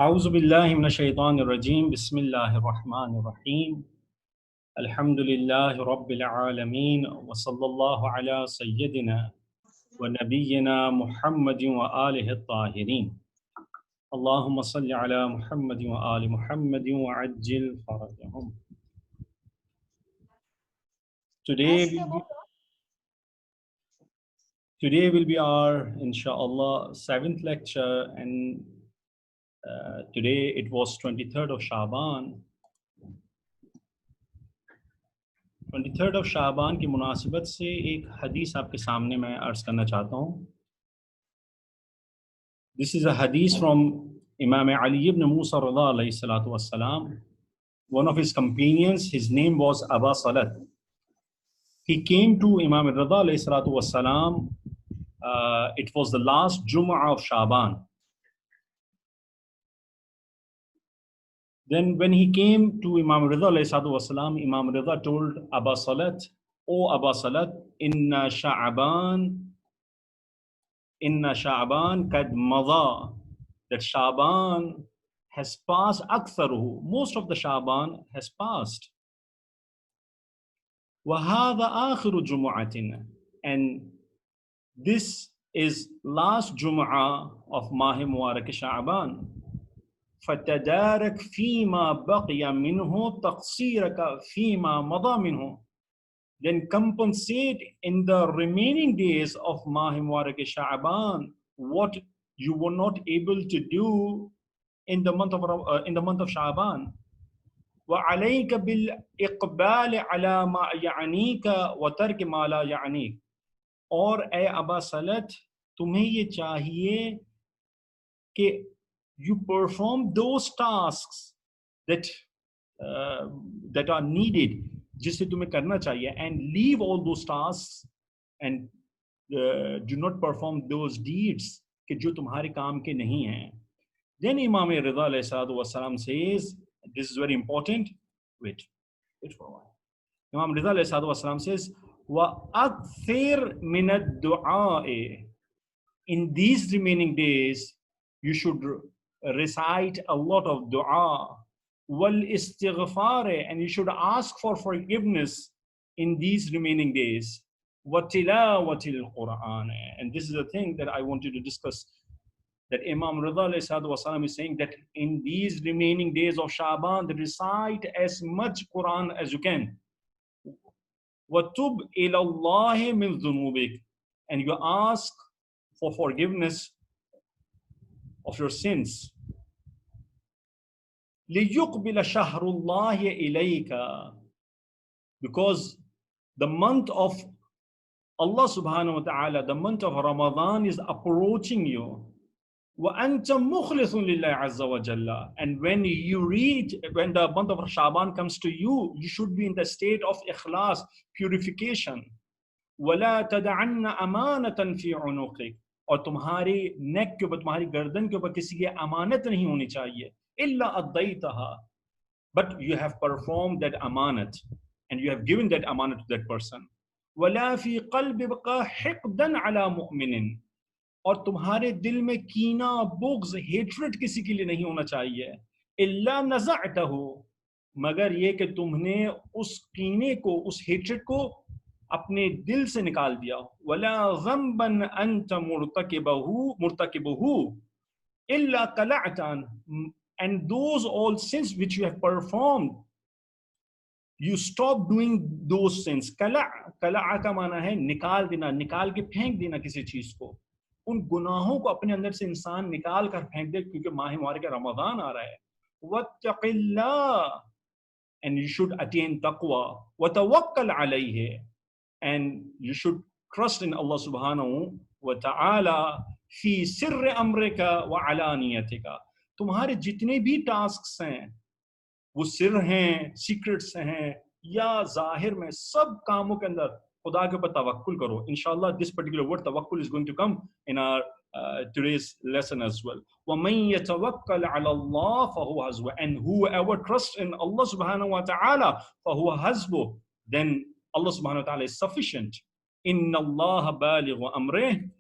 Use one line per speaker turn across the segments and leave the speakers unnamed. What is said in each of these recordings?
أعوذ بالله من الشيطان الرجيم بسم الله الرحمن الرحيم الحمد لله رب العالمين وصلى الله على سيدنا ونبينا محمد وآله الطاهرين اللهم صل على محمد وآل محمد وعجل فرجهم. Today will be our inshallah seventh lecture, and today it was 23rd of Shaban. 23rd of शाबान की मुनासिबत से एक हदीस आपके सामने मैं अर्ज करना चाहता हूँ. This is a hadith from Imam Ali ibn Musa Rida alayhi salatu wassalam. One of his companions, his name was Aba Salat. He came to Imam Rida alayhi salatu wassalam. It was the last Jum'ah of Shaban. Then when he came to Imam Rida alayhi salatu wassalam, Imam Rida told Aba Salat, "O Aba Salat, inna Sha'ban kad madha," that Sha'ban has passed, aktharuhu, most of the Sha'ban has passed. Wa hadha akhiru jumu'atin, and this is last Jum'ah of Mahi Mubarak Sha'ban. فَتَدَارَكْ فِي مَا بَقِيَ مِنْهُ تَقْصِيرَكَ فِي مَا مَضَى مِنْهُ. Then compensate in the remaining days of Mahi Mubarak Sha'ban what you were not able to do in the month of Sha'ban. وَعَلَيْكَ بِالْإِقْبَالِ عَلَى مَا يَعْنِيكَ وَتَرْكِ مَا لَا يَعْنِيكَ. और ए अबा सलत, तुम्हें ये चाहिए कि you perform those tasks that are needed, जिसे तुम्हें करना चाहिए, and leave all those tasks and do not perform those deeds कि जो तुम्हारे काम के नहीं हैं. Then Imam Rida alayhi salatu wassalam says, this is very important. Wait for a while. Imam Rida alayhi salatu wassalam says, وَأَكْثِرْ مِنَ الدُّعَاءِ. In these remaining days, you should recite a lot of dua. وَالْإِسْتِغْفَارِ, and you should ask for forgiveness in these remaining days. وَتِلَاوَةِ الْقُرْآنِ. And this is the thing that I wanted to discuss, that Imam Rida alayhi salatu wasalam is saying that in these remaining days of Shaban, recite as much Quran as you can. وَتُبْ إِلَى اللَّهِ مِنْ ذُنُوبِكَ, and you ask for forgiveness of your sins. لِيُقْبِلَ شَهْرُ اللَّهِ إِلَيْكَ, because the month of Allah subhanahu wa ta'ala, the month of Ramadan is approaching you. وَأَنْتَ مُخْلِصٌ لِلَّهِ عَزَّ وَجَلَّ, and when the month of Shaban comes to you, you should be in the state of ikhlas, purification. وَلَا تَدَعَنَّ أَمَانَةً فِي عُنُقِكَ, और तुम्हारी नेक के ऊपर, तुम्हारी गर्दन के ऊपर किसी की अमानत नहीं होनी चाहिए. إِلَّا أَدَّيْتَهَا, but you have performed that amanat and you have given that amanat to that person. وَلَا فِي قَلْبِكَ حِقْدًا عَلَى مُؤْمِنٍ, और तुम्हारे दिल में कीना, बुग़्ज़, हेट्रेड किसी के लिए नहीं होना चाहिए. इल्ला नज़अतहु, मगर ये कि तुमने उस कीने को, उस हेट्रेड को अपने दिल से निकाल दिया. वला ज़ंबन अंत मुर्तकिबहु इल्ला कलअतन, and those all sins which you have performed, you stop doing those sins. कला का माना है निकाल देना, निकाल के फेंक देना किसी चीज को. उन गुनाहों को अपने अंदर से इंसान निकाल कर फेंक दे, क्योंकि माह मुबारक रमजान आ रहा है. वत्तक़िल्लाह, and you should attain taqwa. वतवक्कल अलैहि, and you should trust in Allah subhanahu wa ta'ala. fi sirri amrika wa alaniyatika, तुम्हारे जितने भी टास्क्स हैं वो सिर हैं, सीक्रेट्स हैं या जाहिर में, सब कामों के अंदर खुदा के ऊपर तवक्कुल करो. Inshallah, this particular word tawakkul is going to come in our today's lesson as well. وَمَن يَتَوَكَّلْ عَلَى اللَّهِ فَهُوَ حَسْبُهُ, and whoever trusts in Allah subhanahu wa ta'ala, فَهُوَ حَسْبُهُ, then Allah subhanahu wa ta'ala is sufficient. إِنَّ اللَّهَ بَالِغُ أَمْرِهِ,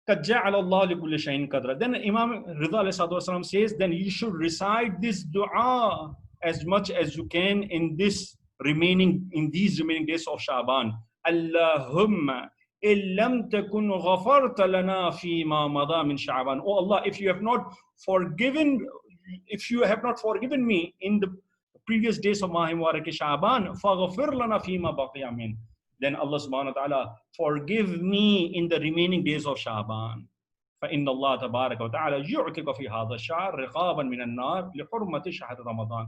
قَدْ جَعَلَ اللَّهُ لِكُلِّ شَيْءٍ قَدْرًا. Then Imam Ridha ﷺ says, then you should recite this dua as much as you can in these remaining days of Shaban. Allahumma illam takun ghafarta lana fi ma madha min Shaban. Oh Allah, if you have not forgiven me in the previous days of Mafahim Shaban, faghfir lana fi ma baqiya min. Then Allah subhanahu wa ta'ala, forgive me in the remaining days of Shaban. فإن الله تبارك وتعالى يعتق في هذا الشهر رقابا من النار لحرمة شهر رمضان.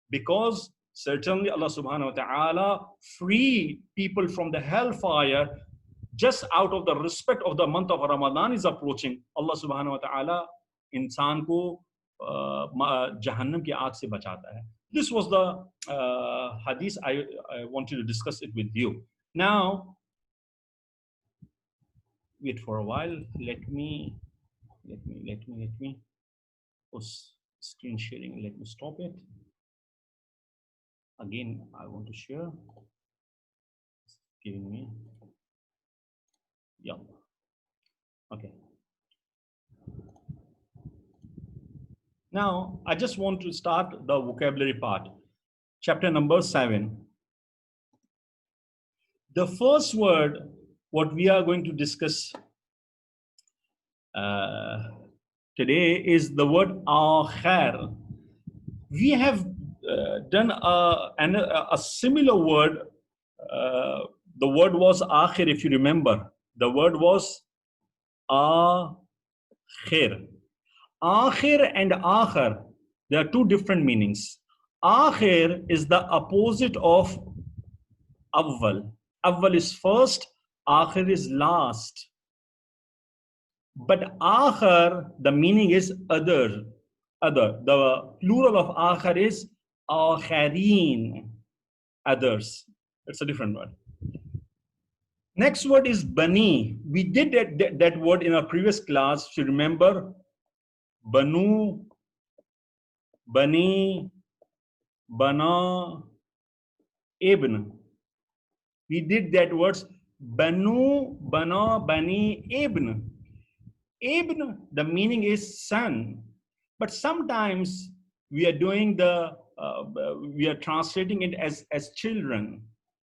Because certainly Allah subhanahu wa ta'ala free people from the hellfire just out of the respect of the month of Ramadan is approaching. Allah subhanahu wa ta'ala इंसान को जहन्नम की आग से बचाता है. This was the hadith I wanted to discuss it with you. Now, wait for a while. Let me screen sharing. Let me stop it. Again, I want to share. It's giving me. Yeah. Okay. Now, I just want to start the vocabulary part. Chapter number 7. The first word, what we are going to discuss today is the word akhir. We have done a similar word. The word was akhir, if you remember. The word was akhir. Akhir and akhir, there are two different meanings. Akhir is the opposite of awwal. Awwal is first, akhir is last. But akhir, the meaning is other. The plural of akhir is akhareen, others. It's a different word. Next word is bani. We did that word in our previous class. If you remember, banu, bani, bana, ibn. We did that words banu, bana, bani, ibn. Ibn, the meaning is son. But sometimes we are doing we are translating it as children,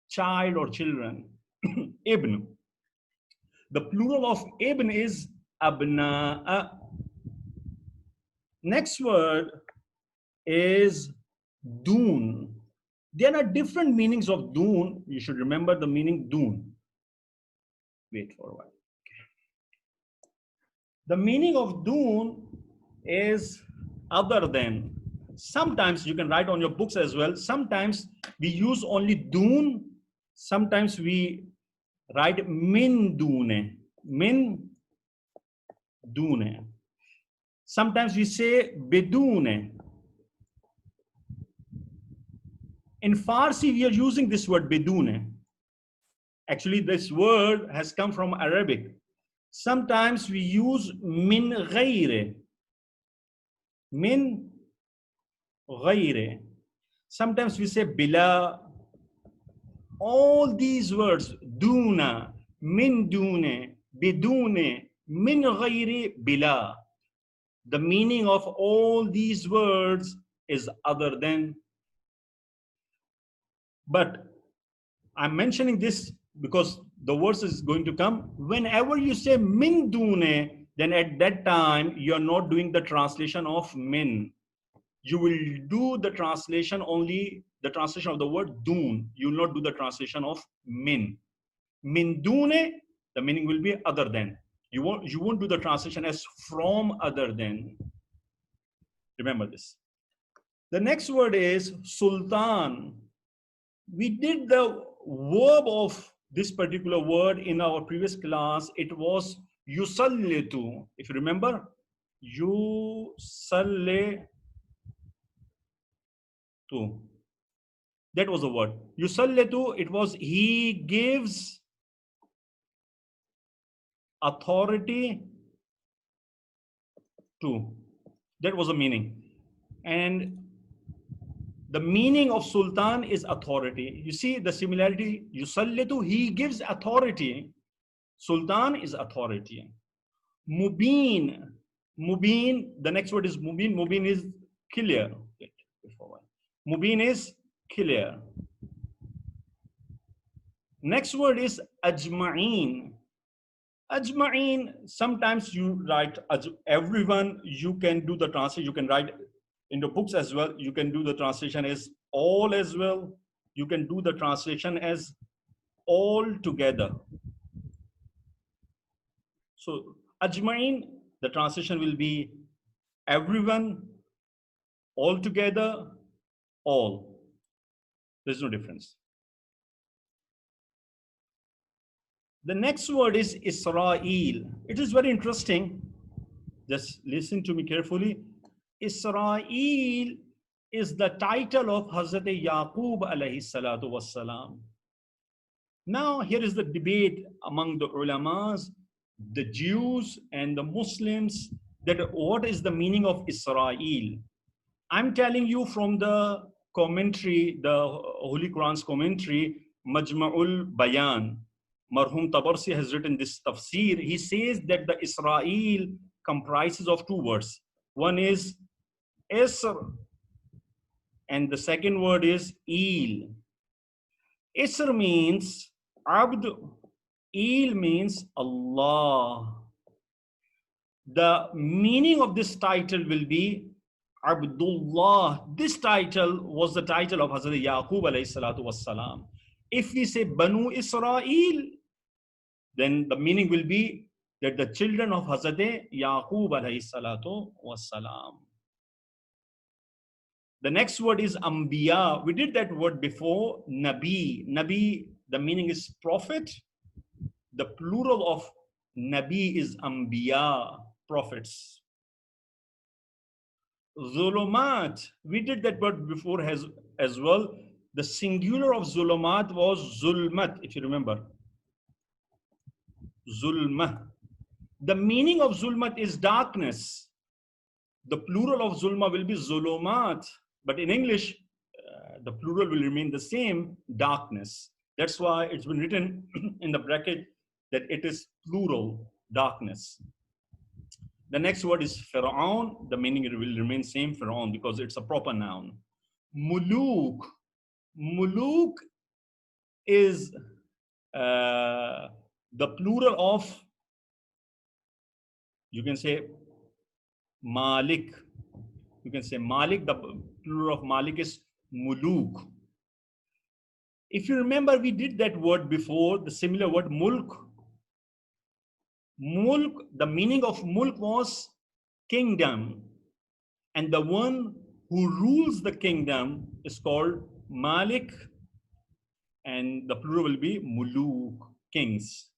child or children. Ibn. The plural of ibn is abna. Next word is doon. There are different meanings of doon. You should remember the meaning doon. Wait for a while. Okay. The meaning of doon is other than. Sometimes you can write on your books as well. Sometimes we use only doon. Sometimes we write min doone. Min doone. Sometimes we say bidune. In Farsi, we are using this word bidune. Actually, this word has come from Arabic. Sometimes we use min ghayre. Min ghayre. Sometimes we say bila. All these words, duna, min dune, bidune, min ghayre, bila. The meaning of all these words is other than. But I'm mentioning this because the verse is going to come. Whenever you say min dune, then at that time you're not doing the translation of min. You will do the translation only, the translation of the word dun. You will not do the translation of min. Min dune, the meaning will be other than. You won't do the translation as from other than. Remember this. The next word is sultan. We did the verb of this particular word in our previous class. It was yusallitu. If you remember, yusallitu. That was the word. Yusallitu, it was he gives authority to. That was the meaning. And the meaning of sultan is authority. You see the similarity? Yusallitu, he gives authority. Sultan is authority. Mubin. Mubin, the next word is mubin. Mubin is clear. Mubin is clear. Next word is ajma'in. Ajma'in, sometimes you write everyone, you can do the translation, you can write in the books as well, you can do the translation as all as well, you can do the translation as all together. So ajma'in, the translation will be everyone, all together, all. There's no difference. The next word is Israel. It is very interesting. Just listen to me carefully. Israel is the title of Hazrat Yaqub alayhi salatu wassalam. Now here is the debate among the ulamas, the Jews and the Muslims, that what is the meaning of Israel? I'm telling you from the commentary, the Holy Quran's commentary, Majma'ul Bayan. Marhum Tabarsi has written this tafsir. He says that the Israel comprises of two words. One is Isr, and the second word is Il. Isr means Abd, Il means Allah. The meaning of this title will be Abdullah. This title was the title of Hazrat Yaqub alayhi salatu wassalam. If we say Banu Israel, then the meaning will be that the children of Hazrat Yaqub alayhi salatu wassalam. The next word is Ambiya. We did that word before, Nabi. Nabi, the meaning is prophet. The plural of Nabi is Ambiya, prophets. Zulumat, we did that word before as well. The singular of Zulumat was Zulmat, if you remember. Zulmah. The meaning of Zulmat is darkness. The plural of Zulma will be Zulumat. But in English, the plural will remain the same, darkness. That's why it's been written in the bracket that it is plural, darkness. The next word is Fir'aun. The meaning will remain same, Fir'aun, because it's a proper noun. Muluk. Muluk is the plural of, you can say, Malik. You can say Malik, the plural of Malik is Muluk. If you remember, we did that word before, the similar word Mulk. Mulk, the meaning of Mulk was kingdom. And the one who rules the kingdom is called Malik. And the plural will be Muluk, kings.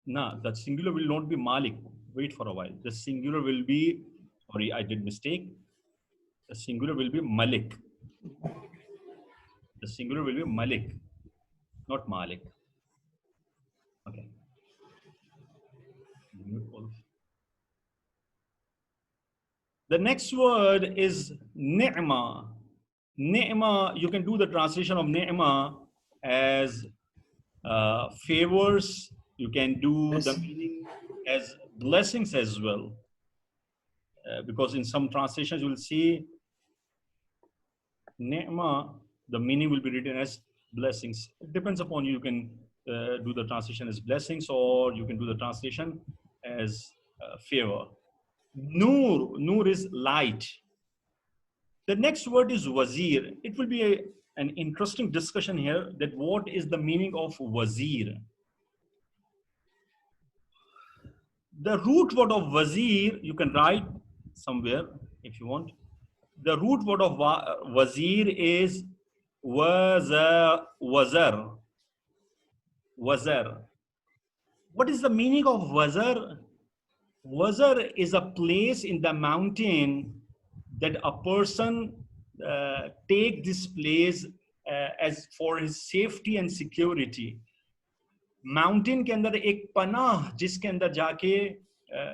Nah, the singular will not be Malik. Wait for a while. The singular will be, sorry, I did mistake. The singular will be Malik. The singular will be Malik, not Malik. Okay. The next word is Ni'ma. Ni'ma, you can do the translation of Ni'ma as favors. You can do the meaning as blessings as well. Because in some translations you will see Ni'ma, the meaning will be written as blessings. It depends upon you. You can do the translation as blessings, or you can do the translation as favor. Nur, Nur is light. The next word is Wazir. It will be an interesting discussion here, that what is the meaning of Wazir. The root word of Wazir, you can write somewhere if you want. The root word of Wazir is Wazar. Wazar. What is the meaning of Wazar? Wazar is a place in the mountain that a person take this place as for his safety and security. Mountain के अंदर एक पनाह जिसके अंदर जाके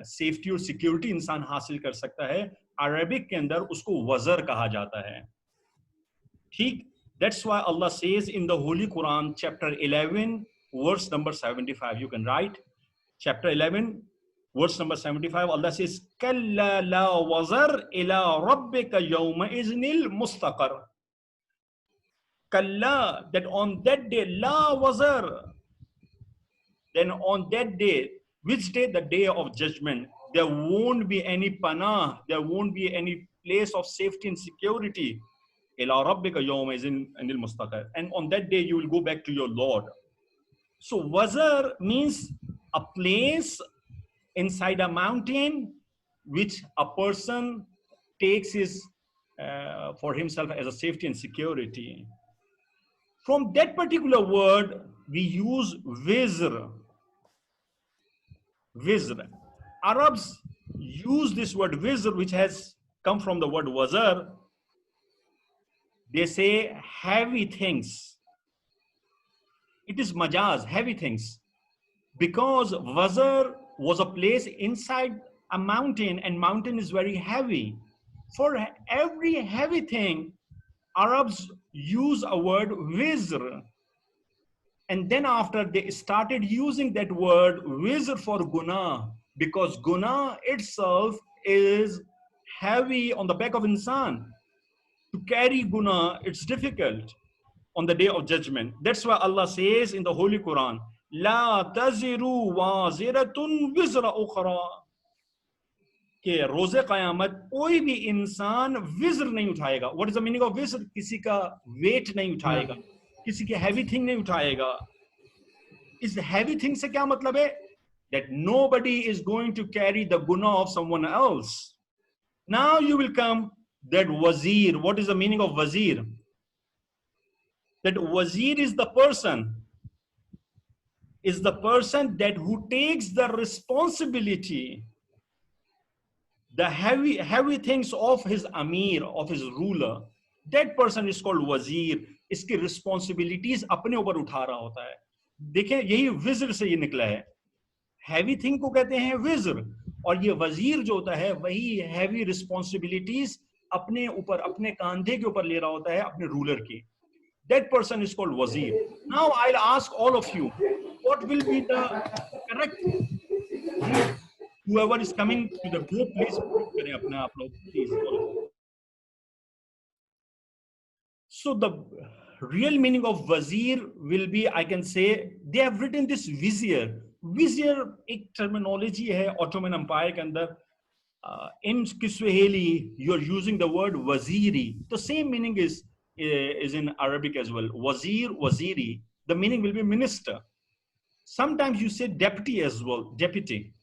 safety और security इंसान हासिल कर सकता है, Arabic के अंदर उसको वज़र कहा जाता है. ठीक? That's why Allah says in the Holy Quran, chapter 11, verse number 75. You can write chapter 11, verse number 75, Allah says, Kalla la wazar ila rabbika yawma iznil mustaqar. Kalla, that on that day, la wazar, then on that day, which day? The day of judgment. There won't be any panah, there won't be any place of safety and security. Ila rabbika yawma iznil mustaqar. And on that day, you will go back to your Lord. So wazar means a place inside a mountain which a person takes for himself as a safety and security. From that particular word, we use wizr. Wizr. Arabs use this word wizr, which has come from the word wazar. They say heavy things. It is majaz, heavy things. Because wazar was a place inside a mountain, and mountain is very heavy. For every heavy thing, Arabs use a word wizr. And then after, they started using that word wizr for guna, because guna itself is heavy on the back of insan. To carry guna, it's difficult on the day of judgment. That's why Allah says in the Holy Quran, La taziru waziratun wizra ukhra. कि रोजे क़यामत कोई भी इंसान विज़्र नहीं उठाएगा. What is the meaning of विज़्र? किसी का weight नहीं उठाएगा, किसी की heavy thing नहीं उठाएगा. इस heavy thing से क्या मतलब है? That nobody is going to carry the guna of someone else. Now you will come that wazir. What is the meaning of wazir? That wazir is the person that who takes the responsibility, the heavy things of his amir, of his ruler. That person is called wazir. इसकी responsibilities अपने ऊपर उठा रहा होता है. देखें, यही विज़र से ये निकला है. Heavy thing को कहते हैं विज़र, और ये वजीर जो होता है वही heavy responsibilities अपने ऊपर, अपने कांधे के ऊपर ले रहा होता है अपने ruler की. That person is called wazir. Now I'll ask all of you, what will be the correct? Whoever is coming to the group, please करें अपना आप लोग, please. So the real meaning of wazir will be, I can say, they have written this vizier. Vizier एक terminology है Ottoman Empire के अंदर. In Kiswahili, you are using the word waziri. The same meaning is in Arabic as well. Wazir, waziri. The meaning will be minister. Sometimes you say deputy as well, deputy.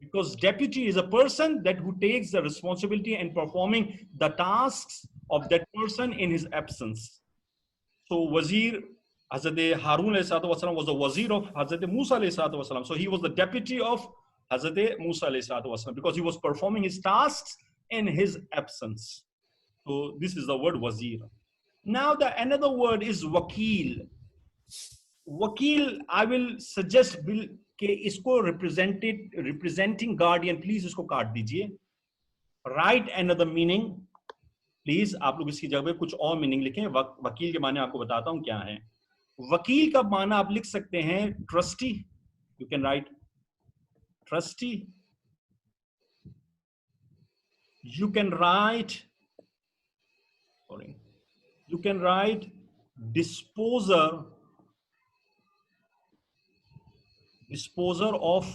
Because deputy is a person that who takes the responsibility and performing the tasks of that person in his absence. So wazir, Hazrat Harun was the wazir of Hazrat Musa. So he was the deputy of Hazrat Musa because he was performing his tasks in his absence. So this is the word wazir. Now the another word is wakil. Wakil, I will suggest कि इसको representing guardian, please इसको काट दीजिए. Write another meaning, please. आप लोग इसकी जगह पे कुछ और meaning लिखें. वकील के माने आपको बताता हूँ क्या है. वकील का माना आप लिख सकते हैं trustee. You can write trustee. You can write disposer of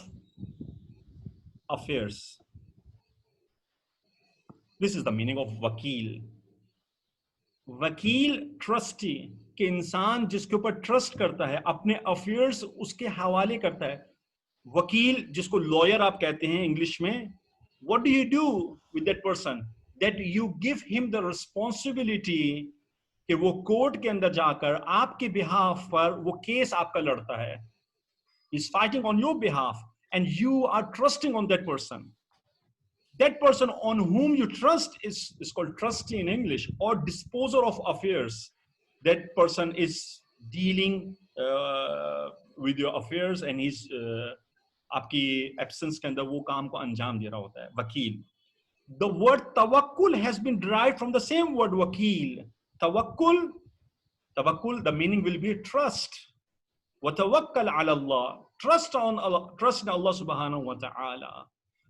affairs. This is the meaning of wakil. वकील ट्रस्टी कि इंसान जिसके ऊपर ट्रस्ट करता है, अपने अफेयर्स उसके हवाले करता है. वकील जिसको लॉयर आप कहते हैं इंग्लिश में. What do you do with that person? That you give him the responsibility कि वो कोर्ट के अंदर जाकर आपके बिहाफ पर वो केस आपका लड़ता है. He's fighting on your behalf and you are trusting on that person. That person on whom you trust is called trustee in English, or disposer of affairs. That person is dealing with your affairs and he's आपकी absence के अंदर वो काम को अंजाम दे रहा होता है. वकील. The word tawakkul has been derived from the same word wakil. Tawakkul, the meaning will be trust. وَتَوَكَّلْ عَلَى اللَّهِ. Trust on Allah, trust in Allah subhanahu wa ta'ala.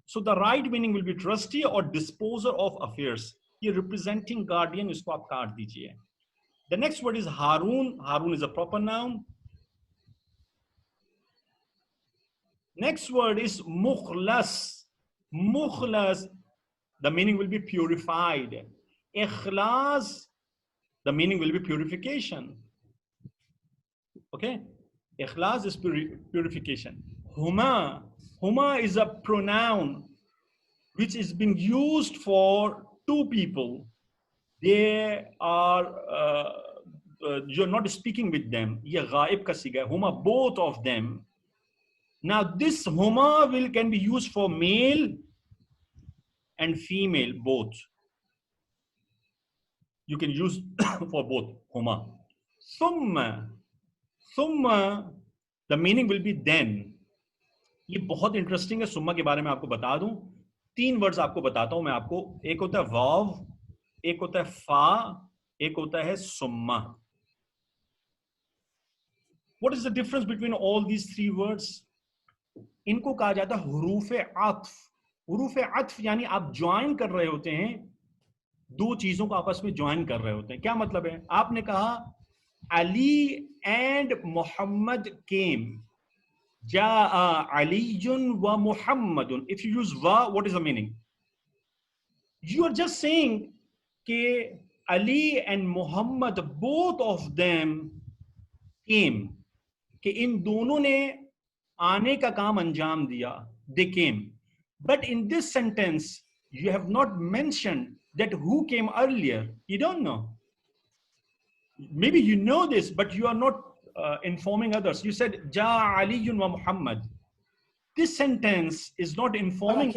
So the right meaning will be trustee or disposer of affairs. ये representing guardian, इसको आप काट दीजिए. The next word is Harun. Harun is a proper noun. Next word is mukhlas. Mukhlas, the meaning will be purified. Ikhlas, the meaning will be purification. Okay? Ikhlas is purification. Huma. Huma is a pronoun which is being used for two people. They are, you're not speaking with them. Ye ghaib ka siga. Huma, both of them. Now this huma can be used for male and female, both. You can use for both, huma. Thumma. Thumma, the meaning will be then. ये बहुत interesting है. सुम्मा के बारे में आपको बता दूं. 3 वर्ड्स आपको बताता हूं मैं आपको. एक होता है वाव, एक होता है फा, एक होता है सुम्मा. What is the difference between all these 3 words? इनको कहा जाता है हुरूफ अत्फ. हुरूफ अत्फ यानी आप ज्वाइन कर रहे होते हैं, दो चीजों को आपस में ज्वाइन कर रहे होते हैं. क्या मतलब है? आपने कहा Ali and Mohammad came. Ja'a Aliyun wa Muhammadun. If you use wa, what is the meaning? You are just saying that Ali and Muhammad, both of them came. कि इन दोनों ने आने का काम अंजाम दिया. They came. But in this sentence, you have not mentioned that who came earlier. You don't know. Maybe you know this, but you are not informing others. You said Ja Aliyun wa Muhammad. This sentence is not informing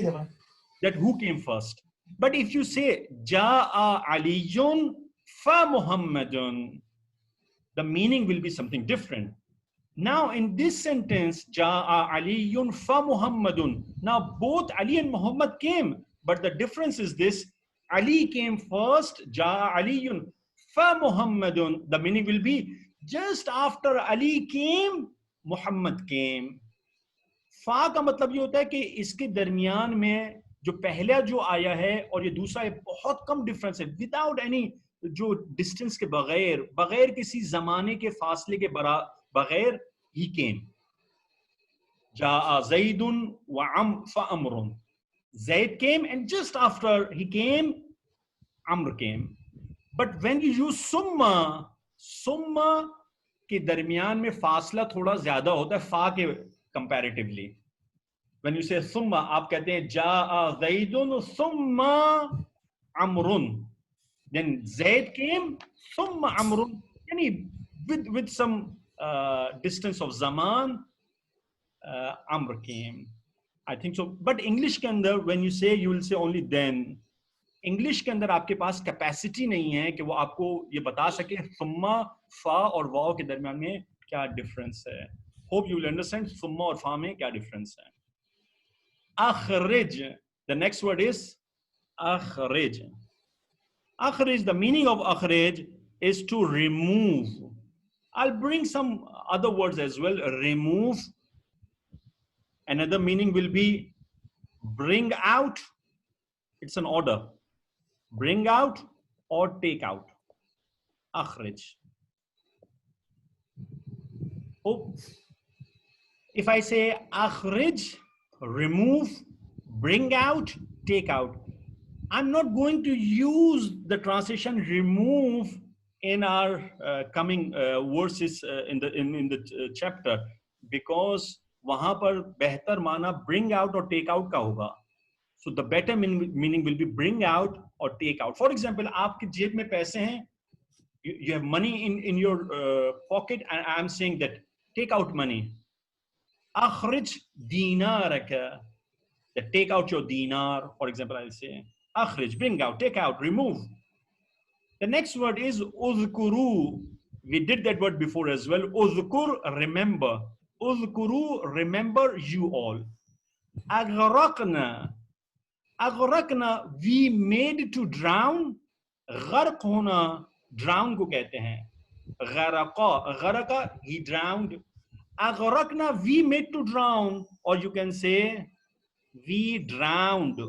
that who came first. But if you say Ja'a Aliyun fa Muhammadun, the meaning will be something different. Now in this sentence, Ja'a Aliyun fa Muhammadun. Now both Ali and Muhammad came, but the difference is this: Ali came first, Ja'a Aliyun fa Muhammadun. The meaning will be just after Ali came, Muhammad came. फा का मतलब ये होता है कि इसके दरमियान में जो पहला जो आया है और ये दूसरा बहुत कम डिफरेंस है. विदाउट एनी जो डिस्टेंस के बगैर, बगैर किसी जमाने के फासले के बगैर ही केम. जाआ ज़ैदुन व अम्रुन. Zaid came and just after he came, Amr came. But when you use summa, summa के दरमियान में फासला थोड़ा ज्यादा होता है फा के comparatively. When you say summa, आप कहते हैं जाआ ज़ैदुन summa Amrun. Then Zaid came, summa Amrun. Yani with some distance of zaman, Amr came. I think so. But English के अंदर, when you say, you will say only then. English के अंदर आपके पास capacity नहीं है कि वो आपको ये बता सके सुम्मा फा और वाव के दरमियान में क्या डिफरेंस है. होप यू विल अंडरस्टैंड सुम्मा और फा में क्या डिफरेंस है. अखरिज, द नेक्स्ट वर्ड इज अखरिज. अखरिज, द मीनिंग ऑफ अखरिज is to remove. I'll bring some other words as well. Remove. Another meaning will be bring out. It's an order. Bring out or take out. Akhrij. Oh, if I say akhrij, remove, bring out, take out, I'm not going to use the translation remove in our coming verses in the chapter, because वहां पर बेहतर माना bring out or take out का होगा. So the better meaning will be bring out or take out. For example, आपके जेब में पैसे हैं, you have money in your pocket, and I'm saying that take out money. أخرج دينارك. That take out your dinar. For example, I'll say أخرج, bring out, take out, remove. The next word is أذكروا. We did that word before as well. أذكر, remember. أذكروا, remember you all. أغرقنا. अगरकना, we made to drown. गर्क होना drown को कहते हैं. गरका, गरका, he drowned. Aghraqna, we made to drown, or you can say we drowned.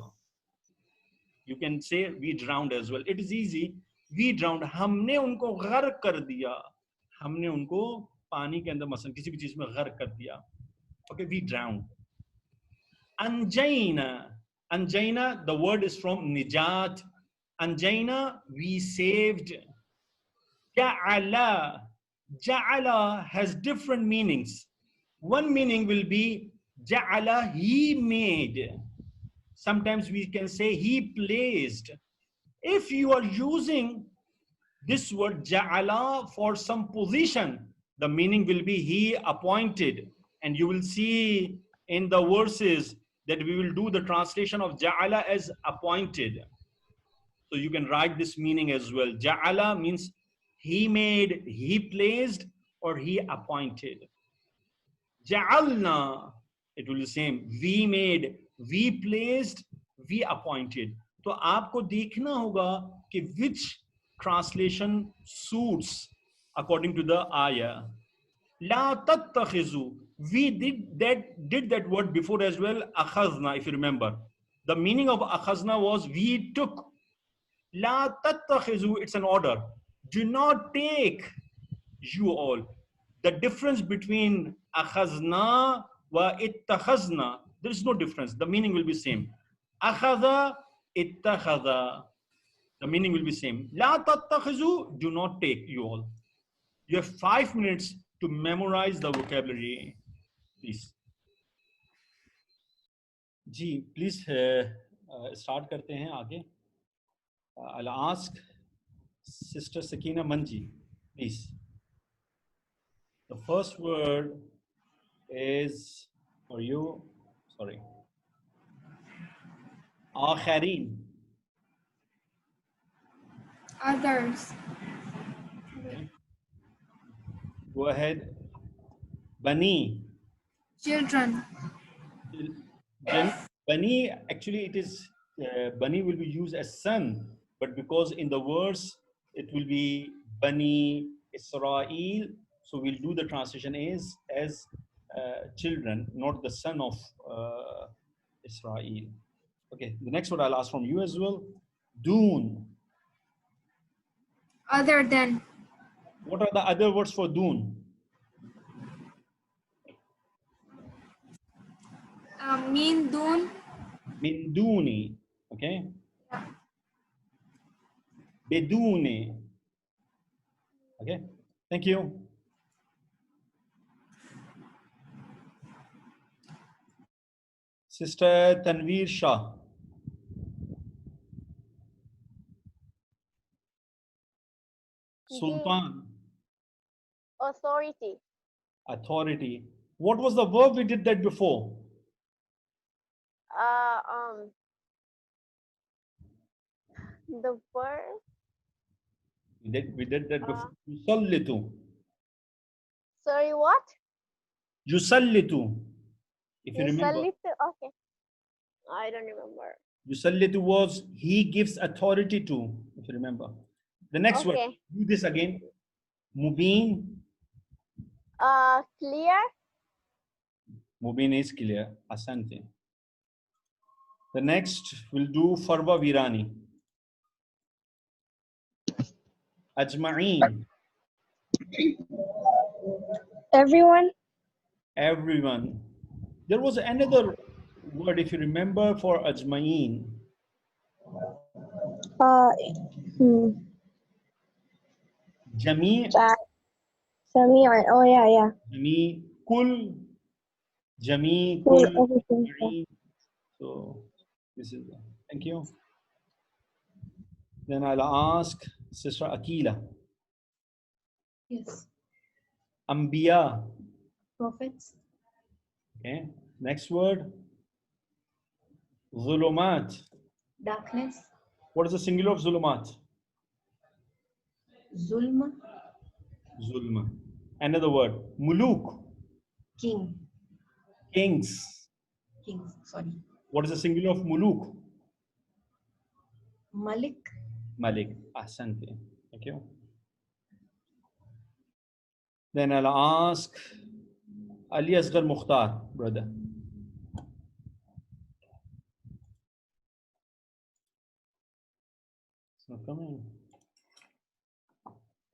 You can say we drowned as well. It is easy. We drowned. हमने उनको गर्क कर दिया. हमने उनको पानी के अंदर मसलन किसी भी चीज में गर्क कर दिया. Okay, we drowned. Anjaina. Anjaina, the word is from Nijat. Anjaina, we saved. Ja'ala. Ja'ala has different meanings. One meaning will be Ja'ala, he made. Sometimes we can say he placed. If you are using this word Ja'ala for some position, the meaning will be he appointed. And you will see in the verses that we will do the translation of Ja'ala as appointed. So you can write this meaning as well. Ja'ala means he made, he placed, or he appointed. Ja'alna, it will be the same. We made, we placed, we appointed. तो आपको देखना होगा कि which translation suits according to the ayah. La tattakhizu. We did that word before as well. Akhazna, if you remember. The meaning of akhazna was we took. La tattakhizu, it's an order. Do not take, you all. The difference between akhazna wa ittakhazna, there is no difference. The meaning will be same. Akhadha, ittakhadha. The meaning will be same. La tattakhizu, do not take, you all. You have 5 minutes to memorize the vocabulary, please. Ji, please start करते हैं आगे. I'll ask Sister Sakina Manji, please. The first word is for you. Sorry. Akharin.
Others.
Okay. Go ahead. Bani.
Children.
Bani, actually it is, Bani will be used as son, but because in the verse it will be Bani Israel, so we'll do the translation as children, not the son of Israel. Okay, the next word I'll ask from you as well. Dun.
Other than.
What are the other words for dun?
Min dun.
Min duni. Okay. Beduni. Okay. Thank you. Sister Tanveer Shah. Sultan.
Authority.
Authority. What was the verb we did that before?
The word.
We did that before. Yusallitu.
Sorry, what?
Yusallitu. If you remember.
Okay. I don't remember.
Yusallitu was he gives authority to, if you remember. The next word, do this again. Mubin.
Clear.
Mubin is clear. Asante. The next we'll do Farwa Virani. Ajma'een.
Everyone.
Everyone. There was another word, if you remember, for Ajma'een. Jami.
Jami. Oh yeah.
Jami. Kul. Jami. Kul. Jami. So this is. Thank you. Then I'll ask Sister Akila.
Yes.
Ambiya.
Prophets.
Okay. Next word. Zulumat.
Darkness.
What is the singular of Zulumat?
Zulma.
Zulma. Another word. Muluk.
King.
Kings.
Kings. Sorry.
What is the singular of Muluk?
Malik.
Malik. Ahsante. Thank you. Then I'll ask Ali Asghar Mukhtar, brother. It's not coming.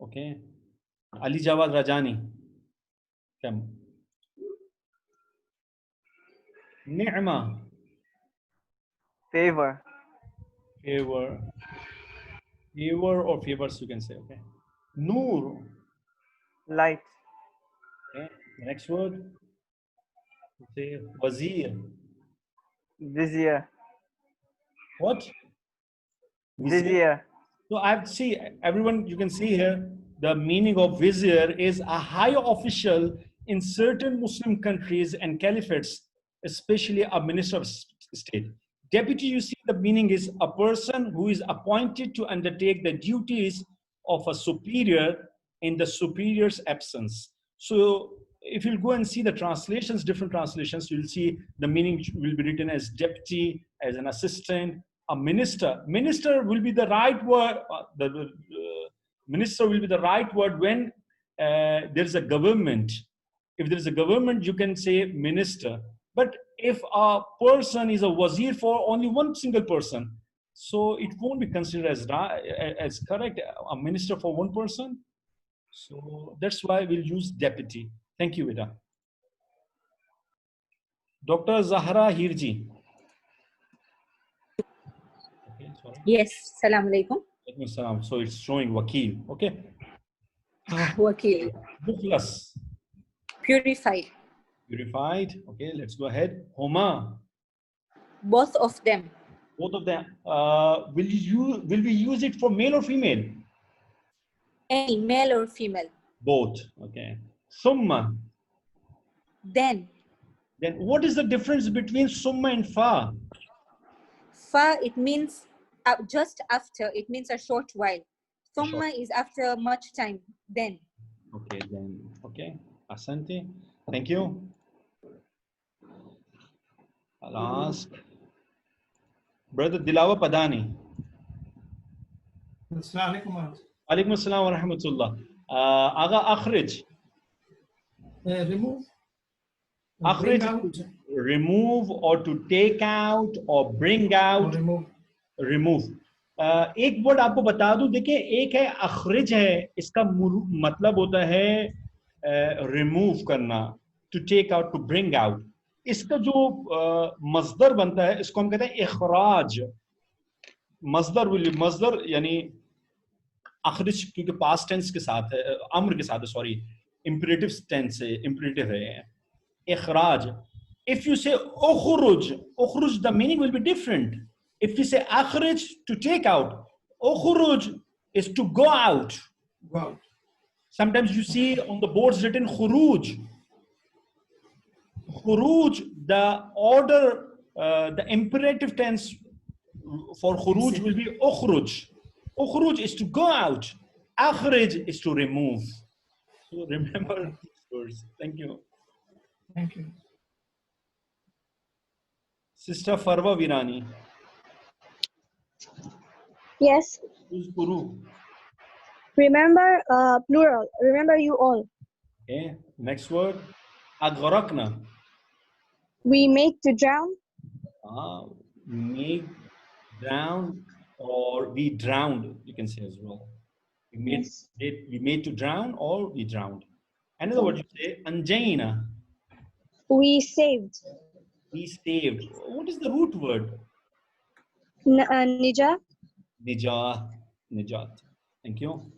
Okay. Ali Jawad Rajani. Come. Ni'ma.
Favor.
Favor. Favor or favors, you can say. Okay. Noor.
Light.
Okay. The next word. Say Wazir.
Vizier.
What?
Vizier.
So I've see everyone. You can see here the meaning of vizier is a high official in certain Muslim countries and caliphates, especially a minister of state. Deputy, you see the meaning is a person who is appointed to undertake the duties of a superior in the superior's absence. So if you go and see the translations, different translations, you'll see the meaning will be written as deputy, as an assistant, a minister. Minister will be the right word. Minister will be the right word when there's a government. If there's a government, you can say minister. But if a person is a wazir for only one single person, so it won't be considered as correct, a minister for one person. So that's why we'll use deputy. Thank you, Vida. Dr. Zahra Hirji. Okay, sorry.
Yes, salam alaikum.
So it's showing wakil. Okay.
Wakil.
Mukhlas.
Purified.
Purified. Okay, let's go ahead. Homa.
Both of them.
Both of them. Will we use it for male or female?
Any male or female.
Both. Okay. Summa.
Then.
Then what is the difference between summa and fa?
Fa, it means just after. It means a short while. Thumma is after much time. Then.
Okay, then. Okay. Asante. Thank you. I'll ask Brother Dilawa Padani.
Assalamualaikum.
Alaikum assalam wa rahmatullah. Aga akhrij.
Remove.
Akhrij, remove or to take out or bring out.
Remove.
Remove. एक word आपको बता दूं, देखिए एक है अखरिज है, इसका मतलब होता है रिमूव करना, to take out, to bring out. इसका जो मजदर बनता है इसको हम कहते हैं इखराज. मजदर यानी अखरिज, क्योंकि पास्ट टेंस के साथ है, अम्र के साथ है, सॉरी इंपरेटिव टेंस है, इंपरेटिव है इखराज. If you say ukhruj, the meaning will be different. If you say akhrij, to take out, ukhruj is to go out.
Go out.
Sometimes you see on the boards written khuruj. Khuruj, the order, the imperative tense for khuruj will be ukhruj. Ukhruj is to go out. Akhrij is to remove. So remember these words. Thank you.
Thank you.
Sister Farwa Virani.
Yes.
Who's Guru?
Remember, plural. Remember you all.
Okay. Next word. Agharakna.
We make to drown.
Make, drown, or we drowned, you can say as well. We made to drown or we drowned. Another word you say, anjaina.
We saved.
We saved. What is the root word?
Nijat.
Nijat. Thank you.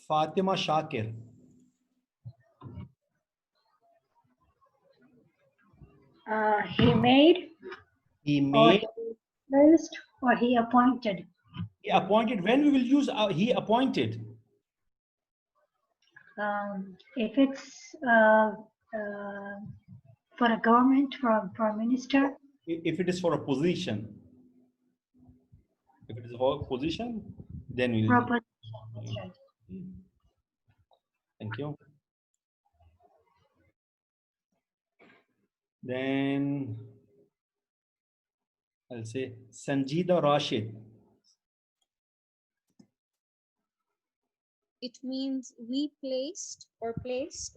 Fatima Shakir.
He made.
He made.
Placed or he appointed.
He appointed. When we will use he appointed?
If it's for a government, for a minister.
If it is for a position. If it is for a position, then we will.
That's right.
Thank you. Then I'll say Sanjida Rashid.
it means we placed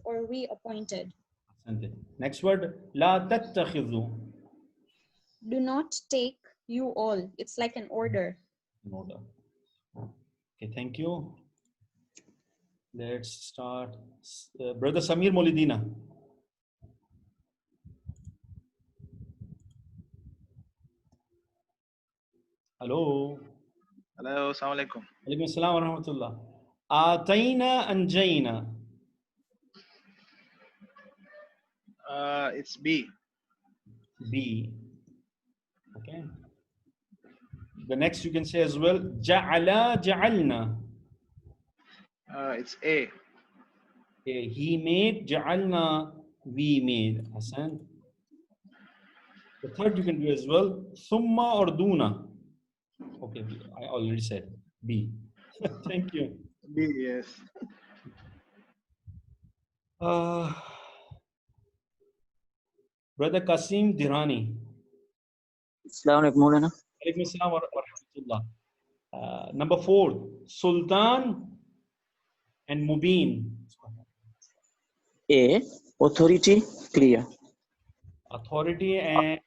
or we appointed.
Next word, لا تتخذوا.
Do not take you all. It's like an order.
Okay, thank you. Let's start. Brother Samir Molidina. Hello.
Hello, assalamu alaikum.
Alaikum assalam wa rahmatullah. Atayna anjayna.
It's B.
B. Okay. The next you can say as well. Ja'ala ja'alna.
It's A.
Okay. He made. Ja'alna. We made. Hasan. The third you can do as well. Summa or duna. Okay. I already said B. Thank you.
B, yes.
Brother Qasim Dirani.
Assalamu alaikum, Maulana.
Alaikum assalam wa rahmatullah. Number 4, Sultan and Mubin.
A. Authority, clear.
Authority and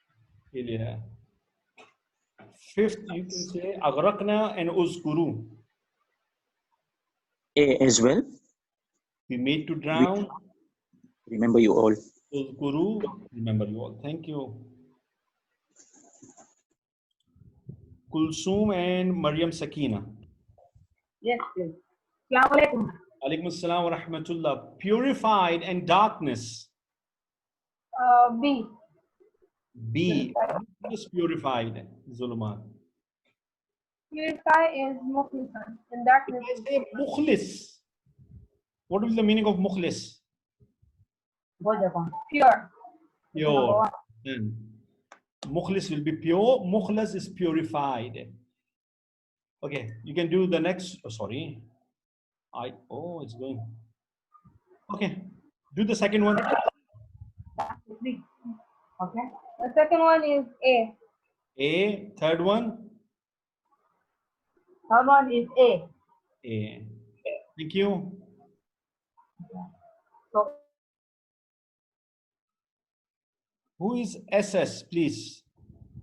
clear. 5th, you can say Aghraqna and Uzkuru.
A as well.
We made to drown.
Remember you all.
Uzkuru, remember you all. Thank you. Kulsum and Maryam Sakina.
Yes, please. Assalamu alaikum.
Alaikum assalam wa rahmatullah. Purified and darkness.
B.
B. What is purified? Zulumat.
Purify is mukhlisan. And darkness
If I say mukhlis, what is the meaning of mukhlis?
pure.
Pure. Mukhlis will be pure. Mukhlas is purified. Okay, you can do the next. Oh, sorry. It's going. Okay, do the second one.
Okay. The second one is A.
A. Third one.
Third one is A.
A. Thank you.
So,
Who is SS, please?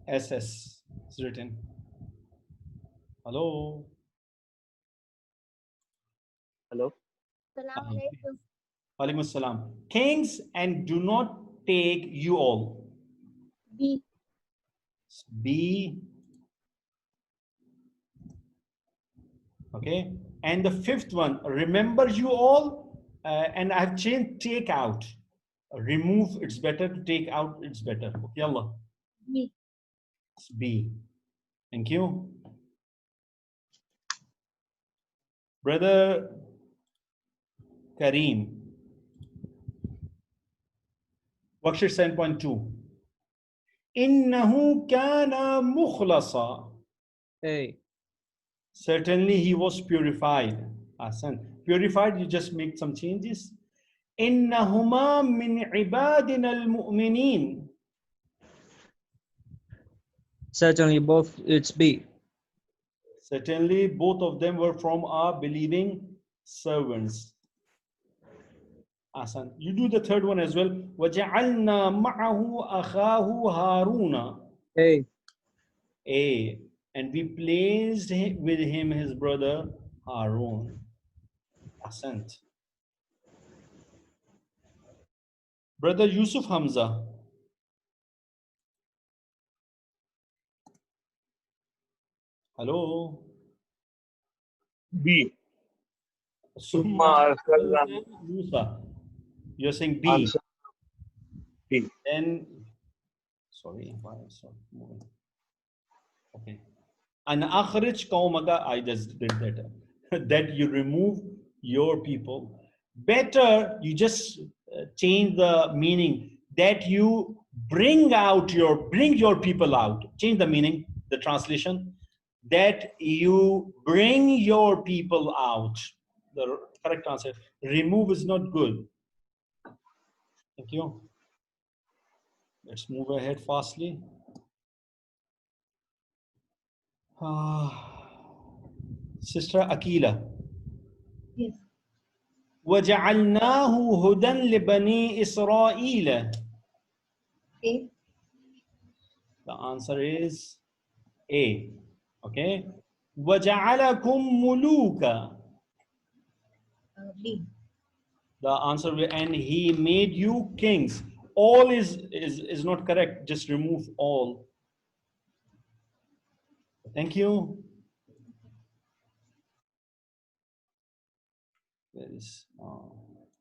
SS is written. Hello.
Hello.
Walaikum assalam. Kings and do not take you all.
B.
B. Okay. And the 5th one, remember you all. And I've changed take out. Remove, it's better. To take out, it's better. Okay, Allah.
B.
It's B. Thank you. Brother Kareem. Worksheet 7.2. Innahu kana mukhlasa.
A.
Certainly he was purified. Ahsan. Purified, you just make some changes. Innahuma min ibadina al-mu'minin.
Certainly both, it's B.
Certainly both of them were from our believing servants. Ahsan. You do the third one as well. وَجَعَلْنَا مَعَهُ أَخَاهُ هَارُونَ.
A.
A. And we placed with him his brother Harun. Ahsant. Brother Yusuf Hamza. Hello.
B.
Summa Musa. You're saying B.
B.
Then, sorry, why is it moving? Okay. An akhrij qawmaka, I just did that. That you remove your people. Better you just change the meaning. That you bring your people out. Change the meaning, the translation. That you bring your people out. The correct answer. Remove is not good. Thank you. Let's move ahead fastly. Sister Akila.
Yes.
وَجَعَلْنَاهُ هُدًى لِبَنِي إِسْرَائِيلَ.
A.
The answer is A. Okay. وَجَعَلَكُمْ مُلُوكًا.
B.
The answer will, and he made you kings. All is not correct. Just remove all. Thank you. There is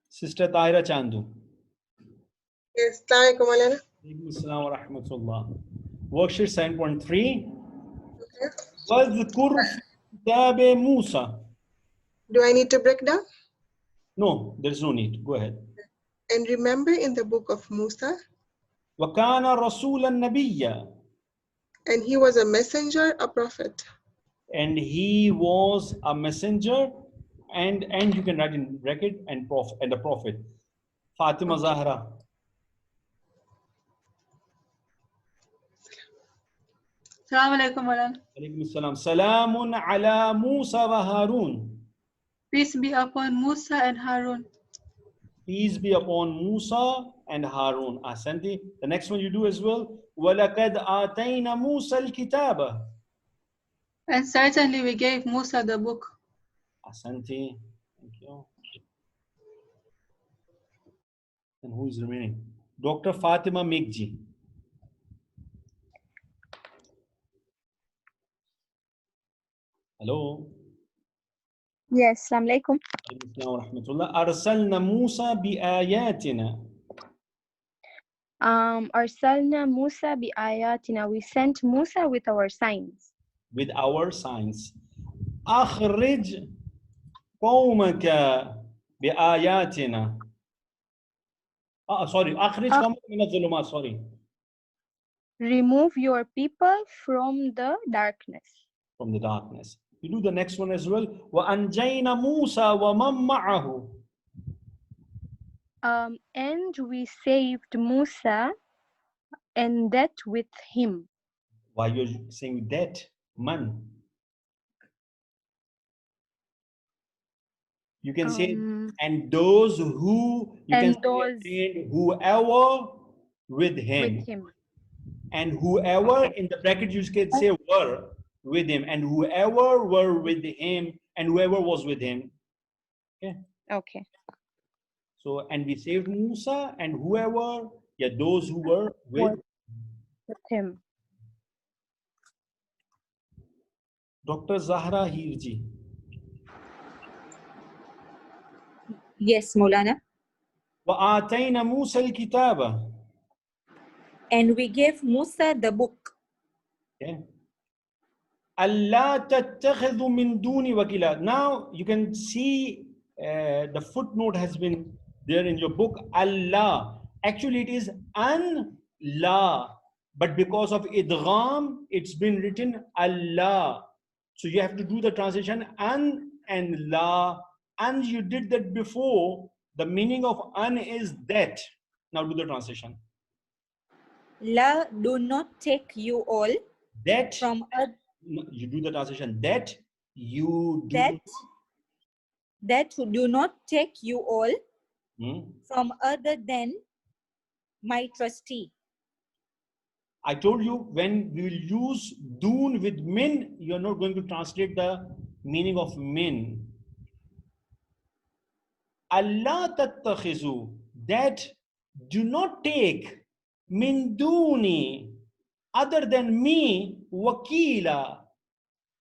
Sister Tahira Chandu.
Yes, Assalamualaikum Maulana.
Assalamu wa rahmatullah. Worksheet 7.3.
Okay.
وَاذْكُرْ فِي كِتَابِ مُوسَى.
Do I need to break down?
No, there is no need. Go ahead.
And remember in the book of Musa,
وَكَانَ رَسُولًا نَبِيًّا.
and he was a messenger, a prophet.
And he was a messenger, and you can write in bracket and a prophet. Fatima Zahra.
Assalamu alaikum Maulana.
Alaikum assalam. Salamun ala Musa wa Harun.
Peace be upon Musa and Harun.
Peace be upon Musa and Harun. Ahsanti. The next one you do as well. وَلَقَدْ آتَيْنَا مُوسَى الْكِتَابَ.
And certainly we gave Musa the book.
Ahsanti. Thank you. And who is remaining? Dr. Fatima Megji. Hello.
Yes, Assalamu alaikum.
أرسلنا موسى بآياتنا.
Arsalna Musa bi ayatina. We sent Musa with our signs.
With our signs. أخرج قومك بآياتنا. Sorry. أخرج قومك من الظلمات. Sorry.
Remove your people from the darkness.
From the darkness. You do the next one as well. وَأَنْجَيْنَا مُوسَى وَمَنْ مَعَهُ.
And we saved Musa and that with him.
Why you're saying that? Man. You can say, and those who, you can say, whoever with him. And whoever, in the bracket you can say were with him, and whoever were with him, and whoever was with him. Okay.
Okay.
So, and we saved Musa and whoever, yeah, those who were with
him.
Dr. Zahra Hirji.
Yes, Maulana.
وَآتَيْنَا مُوسَى الْكِتَابَ.
And we gave Musa the book.
Okay. أَلَّا تَتَّخِذُ مِن دُونِ وَكِيلًا. Now you can see the footnote has been there in your book. Allah. Actually it is an-la. But because of idgham, it's been written Allah. So you have to do the translation an and la. And you did that before. The meaning of an is that. Now do the translation.
La, do not take you all.
That.
From
you do the translation. That you do.
That do not take you all from other than my trustee.
I told you when we will use doon with min, you're not going to translate the meaning of min. Allah tattakhizu, that do not take min dooni, other than me, wakila,